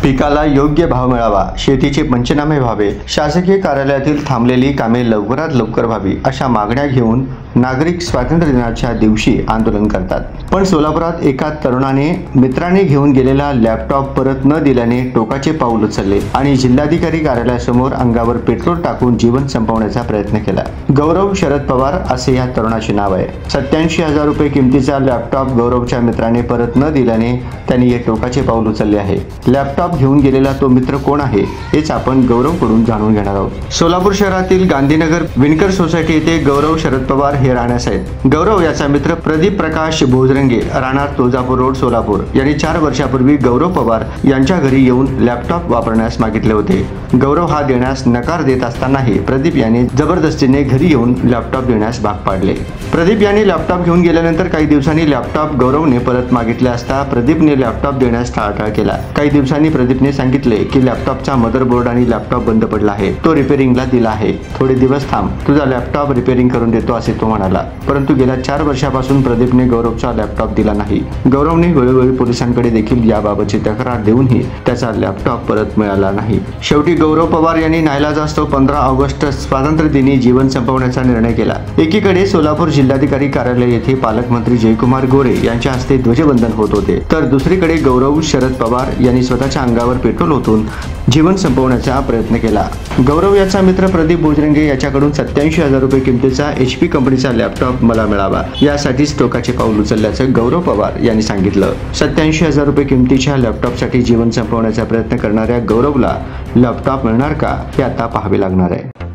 पिकाला योग्य भाव मिळावा, शेतीचे पंचनामे व्हावे, शासकीय कार्यालयातील थांबलेली कामे लवकरात लवकर व्हावी अशा मागण्या घेऊन नागरिक स्वातंत्र्य दिनाच्या दिवशी आंदोलन करतात। पण सोलापुरात एका तरुणाने मित्राने घेऊन गेलेला लॅपटॉप परत न दिल्याने टोकाचे पाऊल उचलले आणि जिल्हाधिकारी कार्यालयासमोर अंगावर पेट्रोल टाकून जीवन संपवण्याचा प्रयत्न केला। गौरव शरद पवार असे या तरुणाचे नाव आहे। 87,000 रुपये किमतीचा लॅपटॉप गौरवच्या मित्राने परत न दिल्याने त्यांनी हे टोकाचे पाऊल उचलले आहे। लॅपटॉप घेऊन गेलेला तो मित्र कोण आहे हेच आपण गौरवकडून जाणून घेणार आहोत। सोलापूर शहरातील गांधीनगर विणकर सोसायटी येथे गौरव शरद पवार हे राहण्यास आहेत। गौरव याचा मित्र प्रदीप प्रकाश भोजरंगे राहणार तुळजापूर रोड सोलापूर यांनी 4 वर्षापूर्वी गौरव पवार यांच्या घरी येऊन लॅपटॉप वापरण्यास मागितले होते। गौरव हा देण्यास नकार देत असतानाही प्रदीप यांनी जबरदस्तीने घरी येऊन लॅपटॉप देण्यास भाग पाडले। प्रदीप यांनी लॅपटॉप घेऊन गेल्यानंतर काही दिवसांनी लॅपटॉप गौरवने परत मागितले असता प्रदीपने लॅपटॉप देण्यास टाळाटाळ केला। काही दिवसांनी प्रदीपने सांगितले की लॅपटॉपचा मदरबोर्ड आणि लॅपटॉप बंद पडला आहे, तो रिपेअरिंगला दिला आहे, थोडे दिवस थांब, तुझा लॅपटॉप रिपेअरिंग करून देतो असे तो म्हणाला। परंतु गेल्या 4 वर्षापासून प्रदीपने गौरवचा लॅपटॉप दिला नाही। गौरवने वेळोवेळी पोलिसांकडे देखील याबाबतची तक्रार देऊनही त्याचा लॅपटॉप परत मिळाला नाही। शेवटी गौरव पवार यांनी नाईलाजास्तव 15 ऑगस्ट स्वातंत्र्य दिनी जीवन संपवण्याचा निर्णय केला। एकीकडे सोलापूर जिल्हाधिकारी कार्यालय येथे पालकमंत्री जयकुमार गोरे यांच्या हस्ते ध्वजवंदन होत होते, तर दुसरीकडे गौरव शरद पवार यांनी स्वतःच्या अंगावर पेट्रोल ओतून जीवन संपवण्याचा प्रयत्न केला। गौरव याचा मित्र प्रदीप भोजरंगे याच्याकडून 87,000 रुपये किमतीचा HP कंपनीचा लॅपटॉप मला मिळावा यासाठीच टोकाचे पाऊल उचलल्याचं गौरव पवार यांनी सांगितलं। 87,000 रुपये किमतीच्या लॅपटॉपसाठी जीवन संपवण्याचा प्रयत्न करणाऱ्या गौरवला लॅपटॉप मिळणार का हे आता पाहावे लागणार आहे।